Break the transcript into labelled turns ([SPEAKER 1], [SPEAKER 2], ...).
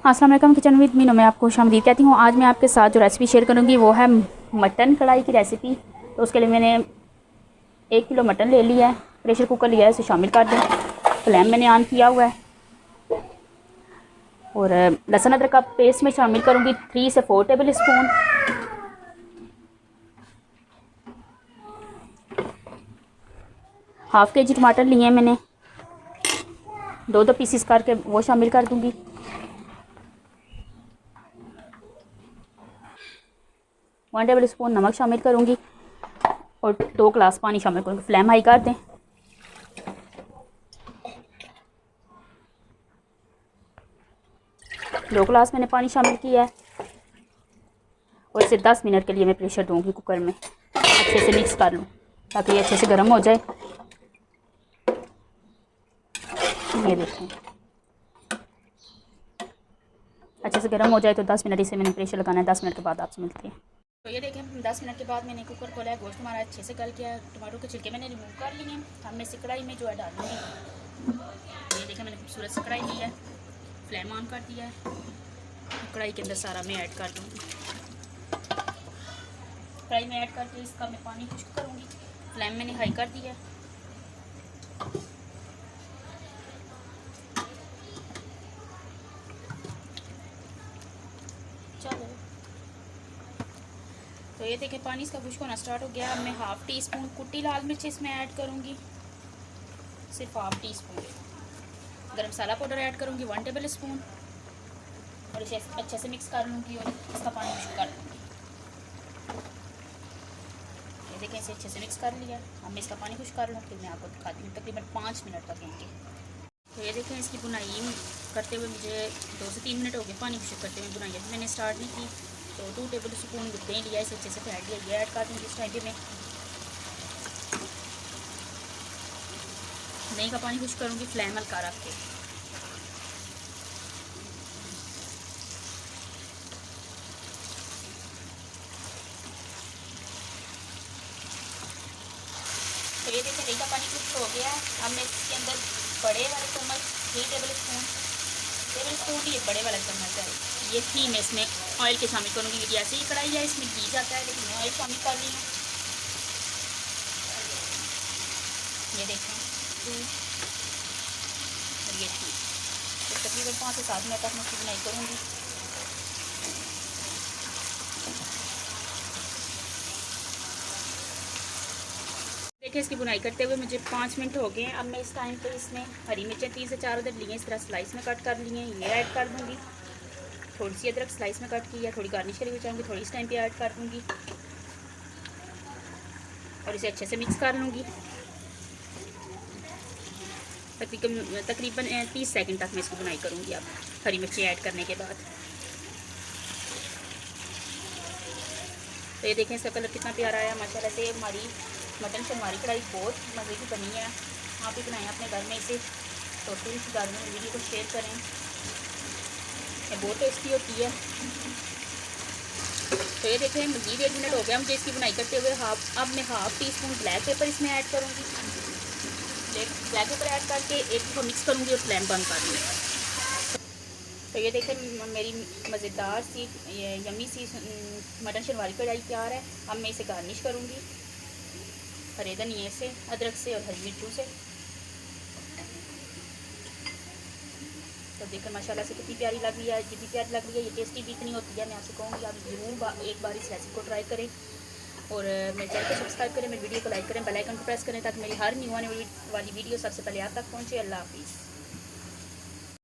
[SPEAKER 1] अस्सलाम वालेकुम, kitchen with Meenu में आपको खुशामदीद कहती हूँ। आज मैं आपके साथ जो रेसिपी शेयर करूँगी वो है मटन कढ़ाई की रेसिपी। तो उसके लिए मैंने 1 किलो मटन ले लिया है, प्रेशर कुकर लिया है, इसे शामिल कर दें। फ्लेम मैंने ऑन किया हुआ है और लहसुन अदरक का पेस्ट में शामिल करूँगी 3 से 4 टेबल स्पून। हाफ के जी टमाटर लिए हैं मैंने, 2 पीसीस करके वो शामिल कर दूँगी। वन टेबल स्पून नमक शामिल करूँगी और 2 गिलास पानी शामिल करूँगी। फ्लेम हाई कर दें। दो गिलास मैंने पानी शामिल किया है और इसे 10 मिनट के लिए मैं प्रेशर दूँगी कुकर में। अच्छे से मिक्स कर लूँ ताकि ये अच्छे से गर्म हो जाए। ये देखें, अच्छे से गर्म हो जाए तो 10 मिनट इसे मैंने प्रेशर लगाना है। 10 मिनट के बाद आपसे मिलते हैं। तो ये देखें 10 मिनट के बाद मैंने कुकर खोला है। गोश्त हमारा अच्छे से गल गया है। टमाटर के छिलके मैंने रिमूव कर लिए हैं। अब मैं इसे कढ़ाई में जो है डालूंगी। ये देखें मैंने खूबसूरत सी कढ़ाई ली है, फ्लेम ऑन कर दिया है। कढ़ाई के अंदर सारा मैं ऐड कर दूँगी। कढ़ाई में ऐड करके इसका मैं पानी खुश्क करूँगी। फ्लेम मैंने हाई कर दिया है। चलो, तो ये देखें पानी इसका खुश्क होना स्टार्ट हो गया। अब मैं हाफ़ टी स्पून कुटी लाल मिर्च इसमें ऐड करूँगी, सिर्फ हाफ़ टी स्पून। गरम मसाला पाउडर ऐड करूँगी 1 टेबल स्पून और इसे अच्छे से मिक्स कर लूँगी और इसका पानी खुश्क कर लूँगी। ये देखें इसे अच्छे से मिक्स कर लिया। अब मैं इसका पानी खुश्क कर लूँ, फिर मैं आपको दिखाती हूँ। तकरीबन 5 मिनट लगेंगे। तो ये देखें इसकी बुनाई करते हुए मुझे 2 से 3 मिनट हो गए। पानी खुश्क करते हुए बुनाई अभी मैंने स्टार्ट नहीं की। तो 2 टेबल स्पून दही लिया, इसे अच्छे से फेंट लिया। ये ऐड कर दूँगी इस टाइम पे। मैं दही का पानी खुश्क करूँगी फ्लेम हल्का रख के। तो ये देखिए दही का पानी खुश्क हो गया है। अब मैं इसके अंदर बड़े वाले चम्मच 3 टेबल स्पून भी एक बड़े वाला चम्मच है, ये थी मैं इसमें ऑयल के शामिल करूँगी। ये ऐसे ही कढ़ाई है, इसमें घी जाता है, लेकिन मैं ऑयल शामिल कर रही हूँ। ये देखें और ये थी। तो तकरीबन 5 से 7 मिनट तक मैं इसकी बुनाई करूँगी। देखिए इसकी बुनाई करते हुए मुझे 5 मिनट हो गए हैं। अब मैं इस टाइम पे इसमें हरी मिर्चें 3 से 4 अदर लिए, इस तरह स्लाइस में कट कर लिए हैं, ये ऐड कर दूँगी। थोड़ी सी अदरक स्लाइस में कट की है, थोड़ी गार्निश करी हुई चाहूँगी, थोड़ी इस टाइम पे ऐड कर दूँगी और इसे अच्छे से मिक्स कर लूँगी। तकरीबन 30 सेकंड तक मैं इसकी बुनाई करूँगी। अब हरी मिर्ची ऐड करने के बाद तो ये देखें इसका कलर कितना प्यारा आया माशाल्लाह से। हमारी मटन शलवारी कढ़ाई बहुत मज़े की बनी है। आप भी बनाएं अपने घर में इसे। तो फिर रिश्तेदारों में वीडियो को शेयर करें, ये बहुत टेस्टी होती है। तो ये देखें मज़ीद 1 मिनट हो गया मुझे इसकी बुनाई करते हुए। अब मैं half tea spoon black pepper इसमें ऐड करूँगी। ब्लैक पेपर ऐड करके एक को मिक्स करूँगी और फ्लेम बंद कर दूँगी। तो ये देखें मेरी मज़ेदार सी यमी सी मटन शलवारी कढ़ाई तैयार है। अब मैं इसे गार्निश करूँगी हरे धनिए से, अदरक से और हरी मिर्चों से। तो देखें माशाल्लाह से कितनी प्यारी लग रही है। जितनी प्यारी लग रही है ये टेस्टी भी इतनी होती है। मैं आपसे कहूँगी आप ज़रूर एक बार इस रेसिपी को ट्राई करें और मेरे चैनल को सब्सक्राइब करें, मेरी वीडियो को लाइक करें, बेल आइकन को प्रेस करें ताकि मेरी हर न्यू आने वाली वीडियो सबसे पहले आप तक पहुँचे। अल्लाह हाफिज़।